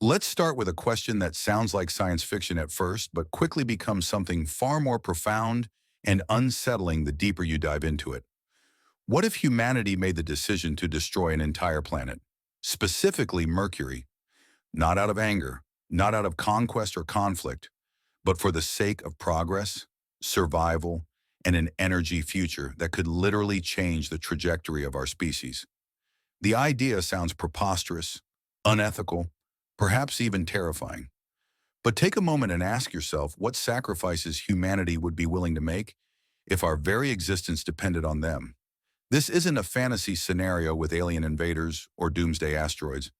Let's start with a question that sounds like science fiction at first, but quickly becomes something far more profound and unsettling the deeper you dive into it. What if humanity made the decision to destroy an entire planet, specifically Mercury, not out of anger, not out of conquest or conflict, but for the sake of progress, survival, and an energy future that could literally change the trajectory of our species? The idea sounds preposterous, unethical, perhaps even terrifying. But take a moment and ask yourself what sacrifices humanity would be willing to make if our very existence depended on them. This isn't a fantasy scenario with alien invaders or doomsday asteroids.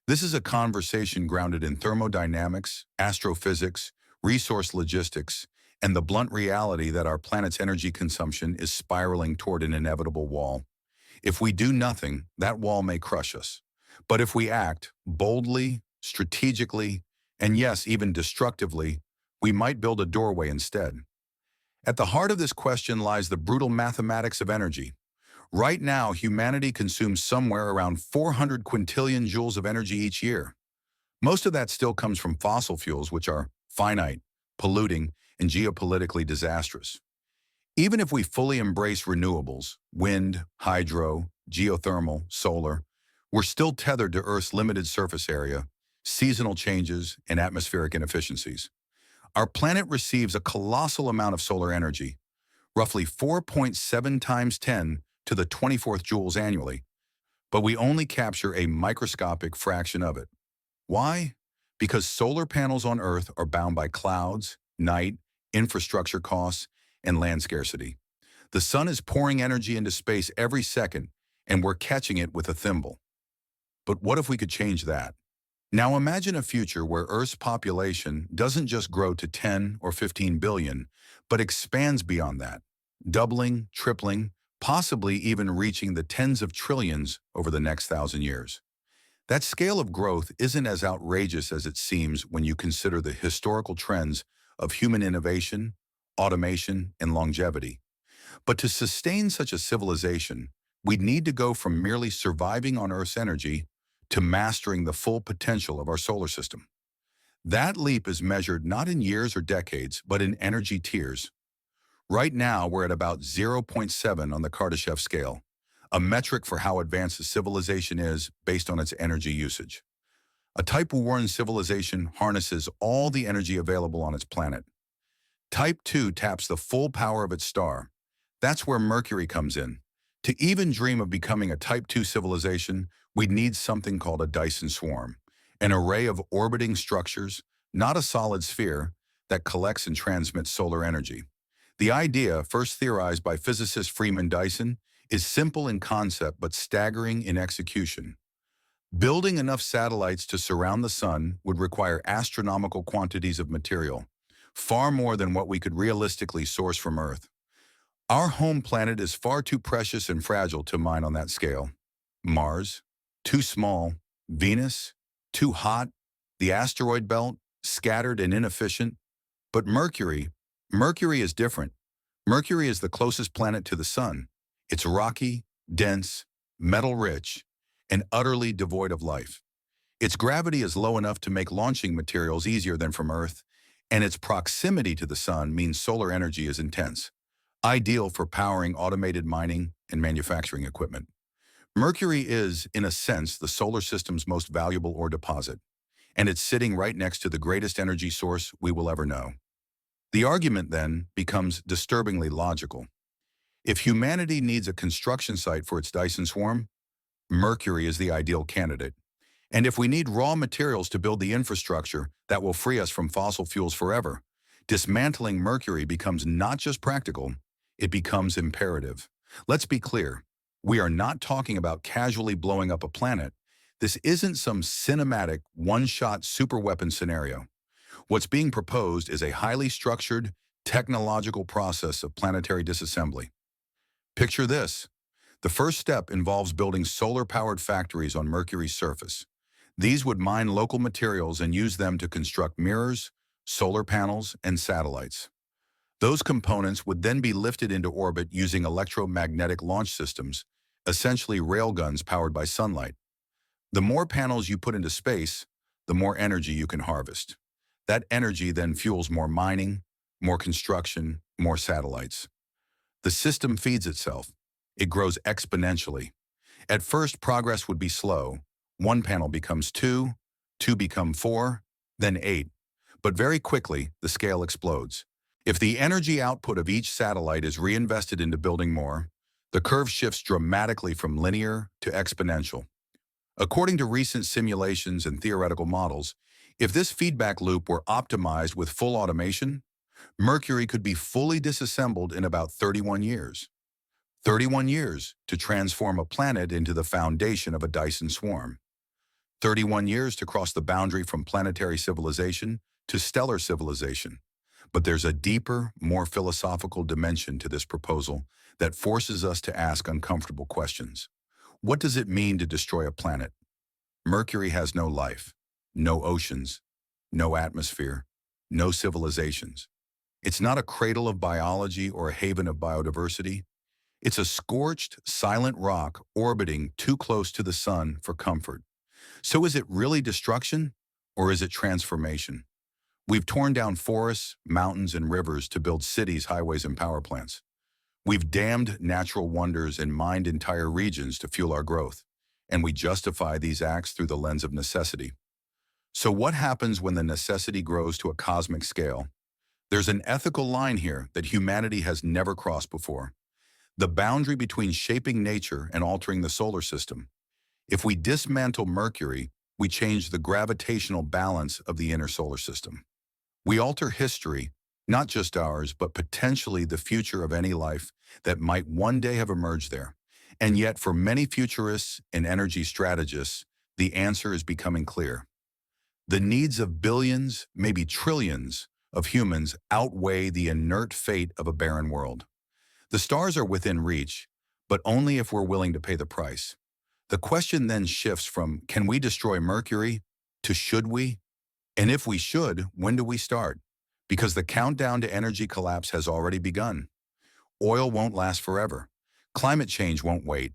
This is a conversation grounded in thermodynamics, astrophysics, resource logistics, and the blunt reality that our planet's energy consumption is spiraling toward an inevitable wall. If we do nothing, that wall may crush us. But if we act boldly, strategically, and yes, even destructively, we might build a doorway instead. At the heart of this question lies the brutal mathematics of energy. Right now, humanity consumes somewhere around 400 quintillion joules of energy each year. Most of that still comes from fossil fuels, which are finite, polluting, and geopolitically disastrous. Even if we fully embrace renewables, wind, hydro, geothermal, solar, we're still tethered to Earth's limited surface area, seasonal changes, and atmospheric inefficiencies. Our planet receives a colossal amount of solar energy, roughly 4.7 times 10 to the 24th joules annually, but we only capture a microscopic fraction of it. Why? Because solar panels on Earth are bound by clouds, night, infrastructure costs, and land scarcity. The sun is pouring energy into space every second, and we're catching it with a thimble. But what if we could change that? Now imagine a future where Earth's population doesn't just grow to 10 or 15 billion, but expands beyond that, doubling, tripling, possibly even reaching the tens of trillions over the next 1,000 years. That scale of growth isn't as outrageous as it seems when you consider the historical trends of human innovation, automation, and longevity. But to sustain such a civilization, we'd need to go from merely surviving on Earth's energy to mastering the full potential of our solar system. That leap is measured not in years or decades, but in energy tiers. Right now, we're at about zero point 0.7 on the Kardashev scale, a metric for how advanced a civilization is based on its energy usage. A Type 1 civilization harnesses all the energy available on its planet. Type 2 taps the full power of its star. That's where Mercury comes in. To even dream of becoming a Type 2 civilization, we'd need something called a Dyson swarm, an array of orbiting structures, not a solid sphere, that collects and transmits solar energy. The idea, first theorized by physicist Freeman Dyson, is simple in concept but staggering in execution. Building enough satellites to surround the sun would require astronomical quantities of material, far more than what we could realistically source from Earth. Our home planet is far too precious and fragile to mine on that scale. Mars, too small. Venus, too hot. The asteroid belt, scattered and inefficient. But Mercury is different. Mercury is the closest planet to the sun. It's rocky, dense, metal-rich, and utterly devoid of life. Its gravity is low enough to make launching materials easier than from Earth, and its proximity to the sun means solar energy is intense, ideal for powering automated mining and manufacturing equipment. Mercury is, in a sense, the solar system's most valuable ore deposit, and it's sitting right next to the greatest energy source we will ever know. The argument, then, becomes disturbingly logical. If humanity needs a construction site for its Dyson swarm, Mercury is the ideal candidate. And if we need raw materials to build the infrastructure that will free us from fossil fuels forever, dismantling Mercury becomes not just practical, it becomes imperative. Let's be clear, we are not talking about casually blowing up a planet. This isn't some cinematic, one-shot superweapon scenario. What's being proposed is a highly structured, technological process of planetary disassembly. Picture this. The first step involves building solar-powered factories on Mercury's surface. These would mine local materials and use them to construct mirrors, solar panels, and satellites. Those components would then be lifted into orbit using electromagnetic launch systems, essentially railguns powered by sunlight. The more panels you put into space, the more energy you can harvest. That energy then fuels more mining, more construction, more satellites. The system feeds itself. It grows exponentially. At first, progress would be slow. One panel becomes two, two become four, then eight. But very quickly, the scale explodes. If the energy output of each satellite is reinvested into building more, the curve shifts dramatically from linear to exponential. According to recent simulations and theoretical models, if this feedback loop were optimized with full automation, Mercury could be fully disassembled in about 31 years. 31 years to transform a planet into the foundation of a Dyson swarm. 31 years to cross the boundary from planetary civilization to stellar civilization. But there's a deeper, more philosophical dimension to this proposal that forces us to ask uncomfortable questions. What does it mean to destroy a planet? Mercury has no life, no oceans, no atmosphere, no civilizations. It's not a cradle of biology or a haven of biodiversity. It's a scorched, silent rock orbiting too close to the sun for comfort. So is it really destruction, or is it transformation? We've torn down forests, mountains, and rivers to build cities, highways, and power plants. We've dammed natural wonders and mined entire regions to fuel our growth, and we justify these acts through the lens of necessity. So what happens when the necessity grows to a cosmic scale? There's an ethical line here that humanity has never crossed before. The boundary between shaping nature and altering the solar system. If we dismantle Mercury, we change the gravitational balance of the inner solar system. We alter history, not just ours, but potentially the future of any life that might one day have emerged there. And yet, for many futurists and energy strategists, the answer is becoming clear. The needs of billions, maybe trillions, of humans outweigh the inert fate of a barren world. The stars are within reach, but only if we're willing to pay the price. The question then shifts from, can we destroy Mercury, to should we? And if we should, when do we start? Because the countdown to energy collapse has already begun. Oil won't last forever. Climate change won't wait.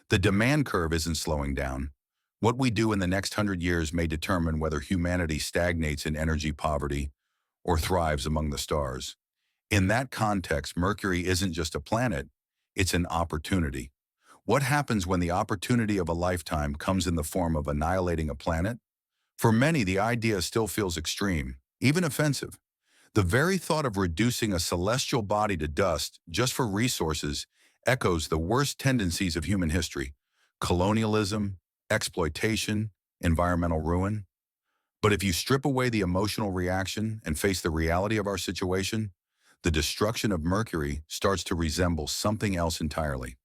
The demand curve isn't slowing down. What we do in the next 100 years may determine whether humanity stagnates in energy poverty or thrives among the stars. In that context, Mercury isn't just a planet, it's an opportunity. What happens when the opportunity of a lifetime comes in the form of annihilating a planet? For many, the idea still feels extreme, even offensive. The very thought of reducing a celestial body to dust just for resources echoes the worst tendencies of human history: colonialism, exploitation, environmental ruin. But if you strip away the emotional reaction and face the reality of our situation, the destruction of Mercury starts to resemble something else entirely: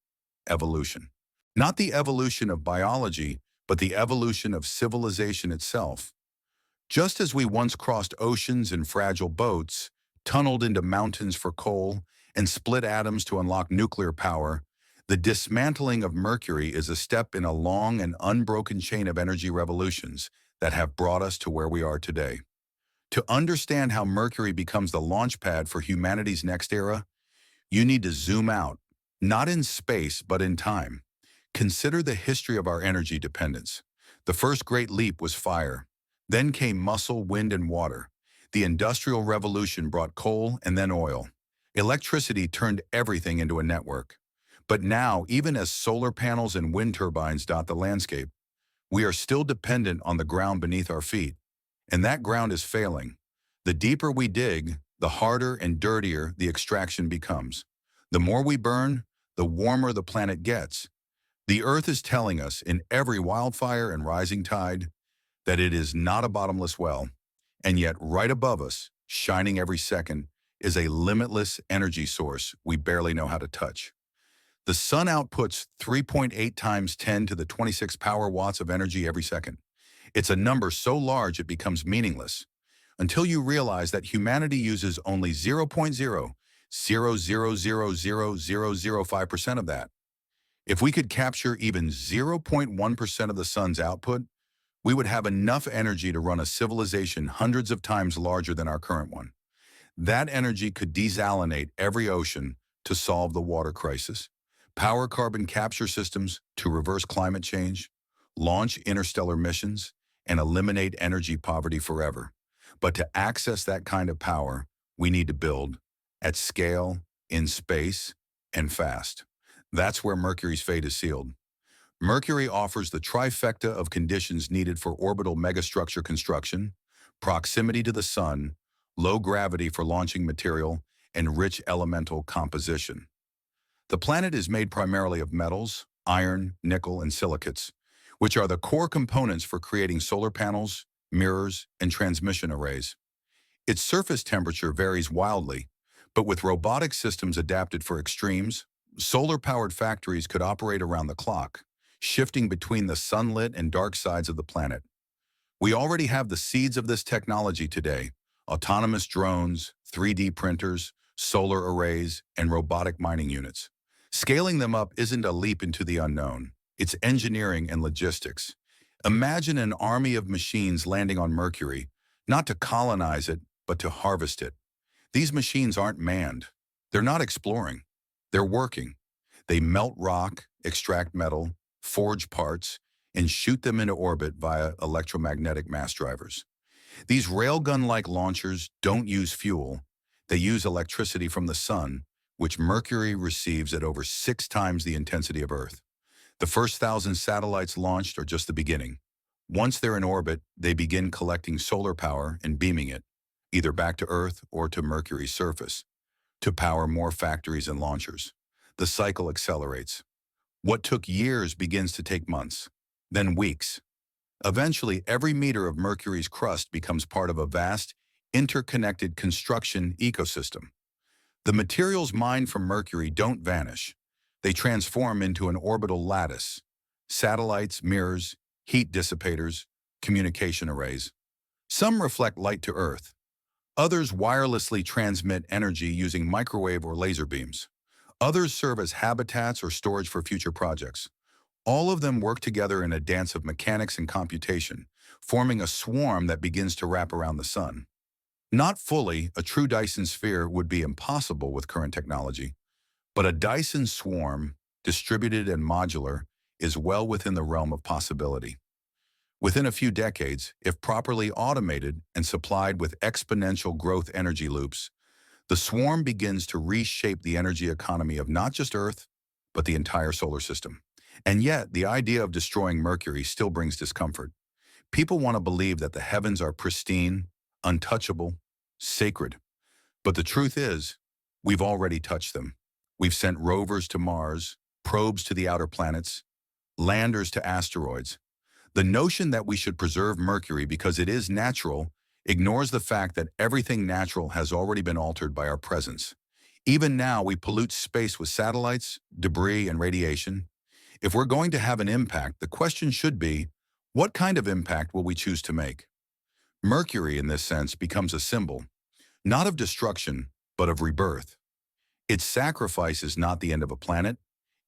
evolution. Not the evolution of biology, but the evolution of civilization itself. Just as we once crossed oceans in fragile boats, tunneled into mountains for coal, and split atoms to unlock nuclear power, the dismantling of Mercury is a step in a long and unbroken chain of energy revolutions that have brought us to where we are today. To understand how Mercury becomes the launch pad for humanity's next era, you need to zoom out, not in space, but in time. Consider the history of our energy dependence. The first great leap was fire. Then came muscle, wind, and water. The Industrial Revolution brought coal and then oil. Electricity turned everything into a network. But now, even as solar panels and wind turbines dot the landscape, we are still dependent on the ground beneath our feet. And that ground is failing. The deeper we dig, the harder and dirtier the extraction becomes. The more we burn, the warmer the planet gets. The Earth is telling us in every wildfire and rising tide that it is not a bottomless well, and yet right above us, shining every second, is a limitless energy source we barely know how to touch. The sun outputs 3.8 times 10 to the 26 power watts of energy every second. It's a number so large it becomes meaningless, until you realize that humanity uses only 0.0000005% of that. If we could capture even 0.1% of the sun's output, we would have enough energy to run a civilization hundreds of times larger than our current one. That energy could desalinate every ocean to solve the water crisis, power carbon capture systems to reverse climate change, launch interstellar missions, and eliminate energy poverty forever. But to access that kind of power, we need to build at scale, in space, and fast. That's where Mercury's fate is sealed. Mercury offers the trifecta of conditions needed for orbital megastructure construction: proximity to the Sun, low gravity for launching material, and rich elemental composition. The planet is made primarily of metals, iron, nickel, and silicates, which are the core components for creating solar panels, mirrors, and transmission arrays. Its surface temperature varies wildly, but with robotic systems adapted for extremes, solar-powered factories could operate around the clock, shifting between the sunlit and dark sides of the planet. We already have the seeds of this technology today: autonomous drones, 3D printers, solar arrays, and robotic mining units. Scaling them up isn't a leap into the unknown. It's engineering and logistics. Imagine an army of machines landing on Mercury, not to colonize it, but to harvest it. These machines aren't manned. They're not exploring. They're working. They melt rock, extract metal, forge parts, and shoot them into orbit via electromagnetic mass drivers. These railgun-like launchers don't use fuel. They use electricity from the sun, which Mercury receives at over 6 times the intensity of Earth. The first 1,000 satellites launched are just the beginning. Once they're in orbit, they begin collecting solar power and beaming it, either back to Earth or to Mercury's surface, to power more factories and launchers. The cycle accelerates. What took years begins to take months, then weeks. Eventually, every meter of Mercury's crust becomes part of a vast, interconnected construction ecosystem. The materials mined from Mercury don't vanish. They transform into an orbital lattice: satellites, mirrors, heat dissipators, communication arrays. Some reflect light to Earth. Others wirelessly transmit energy using microwave or laser beams. Others serve as habitats or storage for future projects. All of them work together in a dance of mechanics and computation, forming a swarm that begins to wrap around the sun. Not fully, a true Dyson sphere would be impossible with current technology, but a Dyson swarm, distributed and modular, is well within the realm of possibility. Within a few decades, if properly automated and supplied with exponential growth energy loops, the swarm begins to reshape the energy economy of not just Earth, but the entire solar system. And yet, the idea of destroying Mercury still brings discomfort. People want to believe that the heavens are pristine, untouchable, sacred. But the truth is, we've already touched them. We've sent rovers to Mars, probes to the outer planets, landers to asteroids. The notion that we should preserve Mercury because it is natural ignores the fact that everything natural has already been altered by our presence. Even now, we pollute space with satellites, debris, and radiation. If we're going to have an impact, the question should be, what kind of impact will we choose to make? Mercury, in this sense, becomes a symbol, not of destruction, but of rebirth. Its sacrifice is not the end of a planet.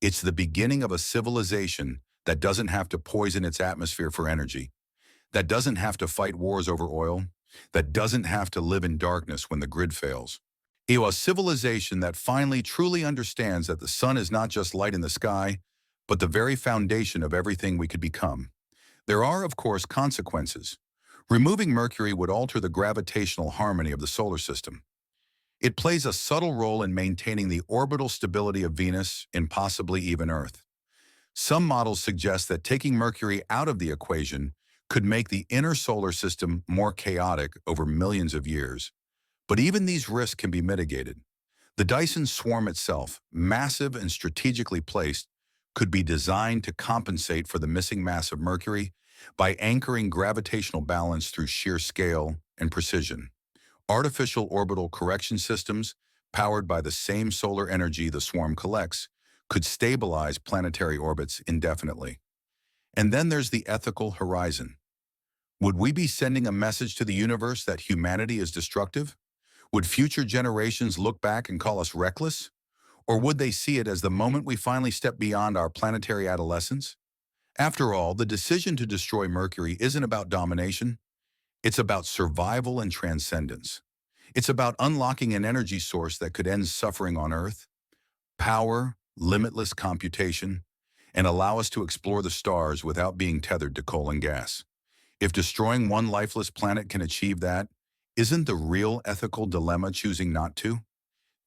It's the beginning of a civilization that doesn't have to poison its atmosphere for energy, that doesn't have to fight wars over oil, that doesn't have to live in darkness when the grid fails. A civilization that finally truly understands that the sun is not just light in the sky, but the very foundation of everything we could become. There are, of course, consequences. Removing Mercury would alter the gravitational harmony of the solar system. It plays a subtle role in maintaining the orbital stability of Venus and possibly even Earth. Some models suggest that taking Mercury out of the equation could make the inner solar system more chaotic over millions of years. But even these risks can be mitigated. The Dyson swarm itself, massive and strategically placed, could be designed to compensate for the missing mass of Mercury by anchoring gravitational balance through sheer scale and precision. Artificial orbital correction systems, powered by the same solar energy the swarm collects, could stabilize planetary orbits indefinitely. And then there's the ethical horizon. Would we be sending a message to the universe that humanity is destructive? Would future generations look back and call us reckless? Or would they see it as the moment we finally step beyond our planetary adolescence? After all, the decision to destroy Mercury isn't about domination. It's about survival and transcendence. It's about unlocking an energy source that could end suffering on Earth, power, limitless computation, and allow us to explore the stars without being tethered to coal and gas. If destroying one lifeless planet can achieve that, isn't the real ethical dilemma choosing not to?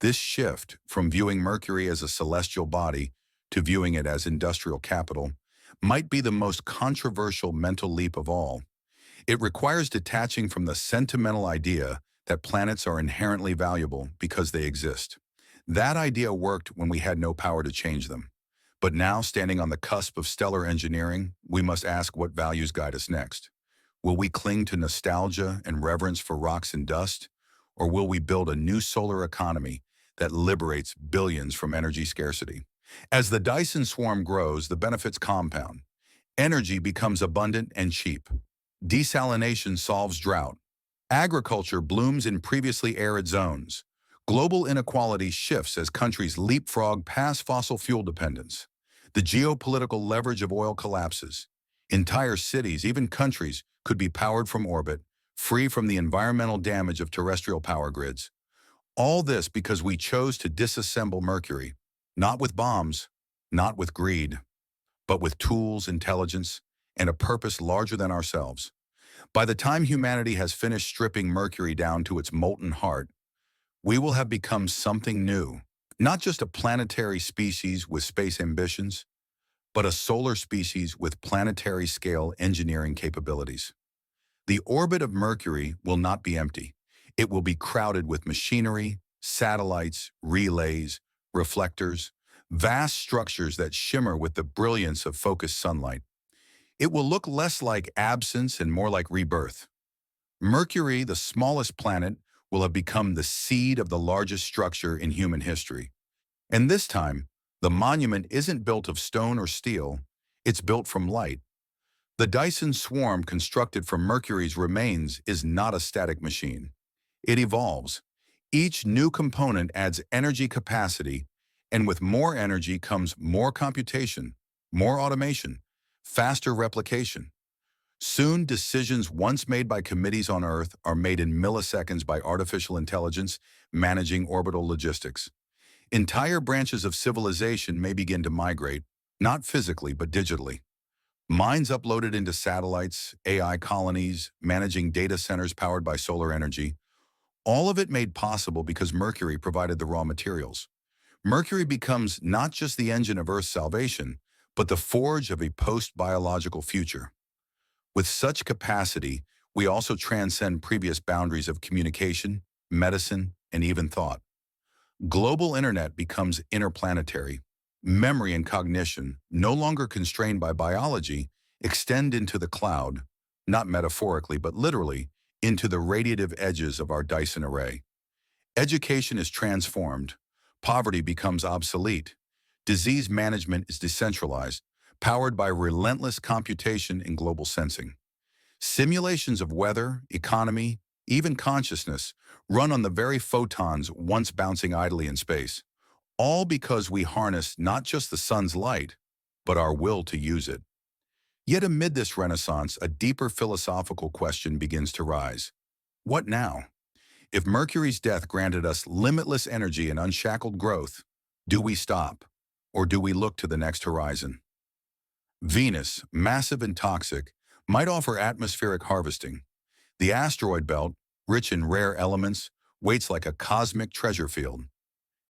This shift from viewing Mercury as a celestial body to viewing it as industrial capital might be the most controversial mental leap of all. It requires detaching from the sentimental idea that planets are inherently valuable because they exist. That idea worked when we had no power to change them. But now, standing on the cusp of stellar engineering, we must ask what values guide us next. Will we cling to nostalgia and reverence for rocks and dust? Or will we build a new solar economy that liberates billions from energy scarcity? As the Dyson swarm grows, the benefits compound. Energy becomes abundant and cheap. Desalination solves drought. Agriculture blooms in previously arid zones. Global inequality shifts as countries leapfrog past fossil fuel dependence. The geopolitical leverage of oil collapses. Entire cities, even countries, could be powered from orbit, free from the environmental damage of terrestrial power grids. All this because we chose to disassemble Mercury, not with bombs, not with greed, but with tools, intelligence, and a purpose larger than ourselves. By the time humanity has finished stripping Mercury down to its molten heart, we will have become something new, not just a planetary species with space ambitions, but a solar species with planetary-scale engineering capabilities. The orbit of Mercury will not be empty. It will be crowded with machinery, satellites, relays, reflectors, vast structures that shimmer with the brilliance of focused sunlight. It will look less like absence and more like rebirth. Mercury, the smallest planet, will have become the seed of the largest structure in human history. And this time, the monument isn't built of stone or steel, it's built from light. The Dyson swarm constructed from Mercury's remains is not a static machine. It evolves. Each new component adds energy capacity, and with more energy comes more computation, more automation, faster replication. Soon, decisions once made by committees on Earth are made in milliseconds by artificial intelligence managing orbital logistics. Entire branches of civilization may begin to migrate, not physically but digitally. Minds uploaded into satellites, AI colonies, managing data centers powered by solar energy, all of it made possible because Mercury provided the raw materials. Mercury becomes not just the engine of Earth's salvation, but the forge of a post-biological future. With such capacity, we also transcend previous boundaries of communication, medicine, and even thought. Global internet becomes interplanetary. Memory and cognition, no longer constrained by biology, extend into the cloud, not metaphorically but literally, into the radiative edges of our Dyson array. Education is transformed. Poverty becomes obsolete. Disease management is decentralized, powered by relentless computation and global sensing. Simulations of weather, economy, even consciousness run on the very photons once bouncing idly in space, all because we harness not just the sun's light, but our will to use it. Yet amid this renaissance, a deeper philosophical question begins to rise. What now? If Mercury's death granted us limitless energy and unshackled growth, do we stop? Or do we look to the next horizon? Venus, massive and toxic, might offer atmospheric harvesting. The asteroid belt, rich in rare elements, waits like a cosmic treasure field.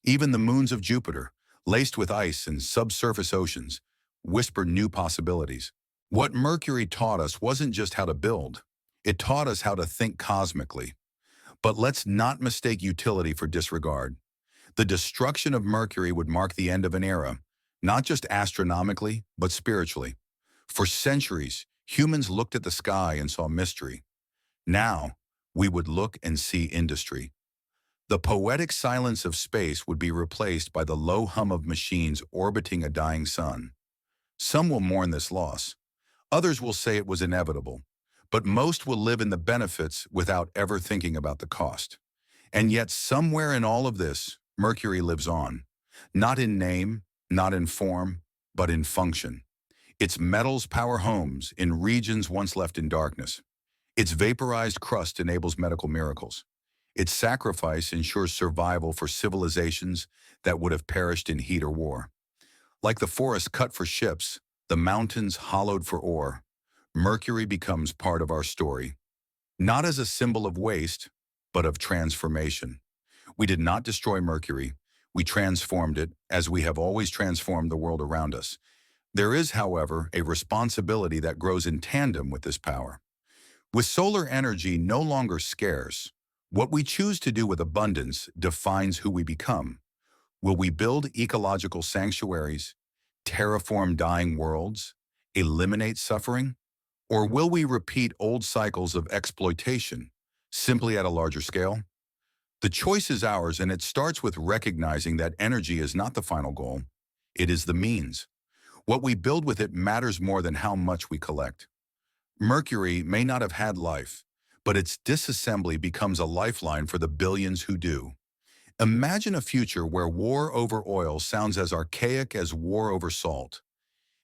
Even the moons of Jupiter, laced with ice and subsurface oceans, whisper new possibilities. What Mercury taught us wasn't just how to build, it taught us how to think cosmically. But let's not mistake utility for disregard. The destruction of Mercury would mark the end of an era, not just astronomically, but spiritually. For centuries, humans looked at the sky and saw mystery. Now, we would look and see industry. The poetic silence of space would be replaced by the low hum of machines orbiting a dying sun. Some will mourn this loss. Others will say it was inevitable. But most will live in the benefits without ever thinking about the cost. And yet somewhere in all of this, Mercury lives on. Not in name, not in form, but in function. Its metals power homes in regions once left in darkness. Its vaporized crust enables medical miracles. Its sacrifice ensures survival for civilizations that would have perished in heat or war. Like the forest cut for ships, the mountains hollowed for ore, Mercury becomes part of our story, not as a symbol of waste, but of transformation. We did not destroy Mercury. We transformed it as we have always transformed the world around us. There is, however, a responsibility that grows in tandem with this power. With solar energy no longer scarce, what we choose to do with abundance defines who we become. Will we build ecological sanctuaries, terraform dying worlds, eliminate suffering? Or will we repeat old cycles of exploitation, simply at a larger scale? The choice is ours, and it starts with recognizing that energy is not the final goal. It is the means. What we build with it matters more than how much we collect. Mercury may not have had life, but its disassembly becomes a lifeline for the billions who do. Imagine a future where war over oil sounds as archaic as war over salt.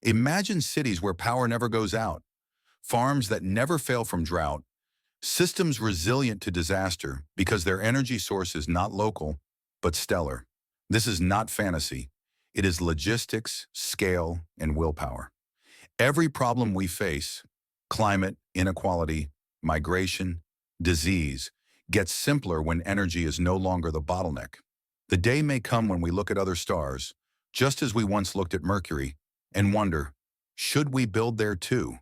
Imagine cities where power never goes out, farms that never fail from drought, systems resilient to disaster because their energy source is not local, but stellar. This is not fantasy. It is logistics, scale, and willpower. Every problem we face, climate, inequality, migration, disease, gets simpler when energy is no longer the bottleneck. The day may come when we look at other stars, just as we once looked at Mercury, and wonder, should we build there too?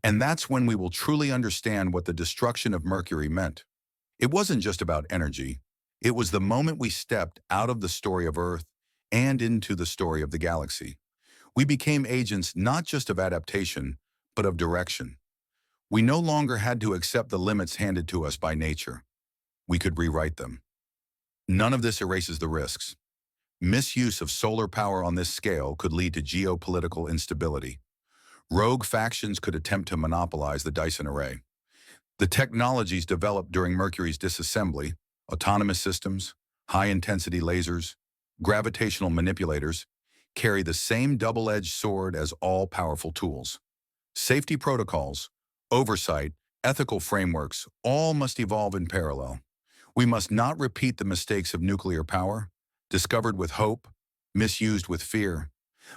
And that's when we will truly understand what the destruction of Mercury meant. It wasn't just about energy. It was the moment we stepped out of the story of Earth and into the story of the galaxy. We became agents not just of adaptation, but of direction. We no longer had to accept the limits handed to us by nature. We could rewrite them. None of this erases the risks. Misuse of solar power on this scale could lead to geopolitical instability. Rogue factions could attempt to monopolize the Dyson array. The technologies developed during Mercury's disassembly, autonomous systems, high-intensity lasers, gravitational manipulators, carry the same double-edged sword as all-powerful tools. Safety protocols, oversight, ethical frameworks, all must evolve in parallel. We must not repeat the mistakes of nuclear power, discovered with hope, misused with fear.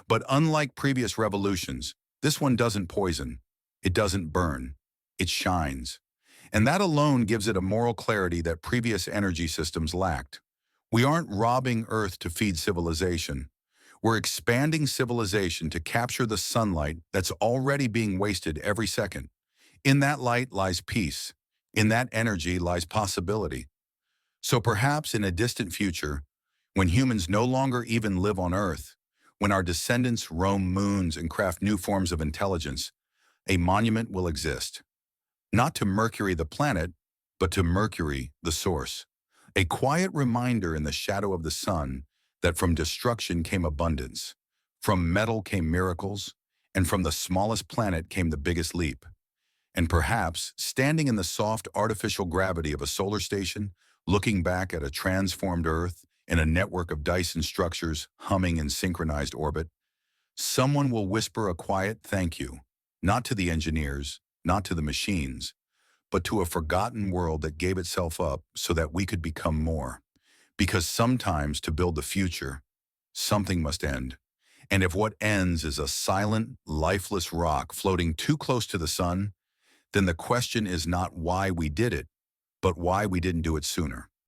But unlike previous revolutions, this one doesn't poison, it doesn't burn, it shines. And that alone gives it a moral clarity that previous energy systems lacked. We aren't robbing Earth to feed civilization. We're expanding civilization to capture the sunlight that's already being wasted every second. In that light lies peace. In that energy lies possibility. So perhaps in a distant future, when humans no longer even live on Earth, when our descendants roam moons and craft new forms of intelligence, a monument will exist. Not to Mercury the planet, but to Mercury the source. A quiet reminder in the shadow of the sun that from destruction came abundance, from metal came miracles, and from the smallest planet came the biggest leap. And perhaps, standing in the soft artificial gravity of a solar station, looking back at a transformed Earth in a network of Dyson structures humming in synchronized orbit, someone will whisper a quiet thank you, not to the engineers, not to the machines, but to a forgotten world that gave itself up so that we could become more. Because sometimes to build the future, something must end. And if what ends is a silent, lifeless rock floating too close to the sun, then the question is not why we did it, but why we didn't do it sooner.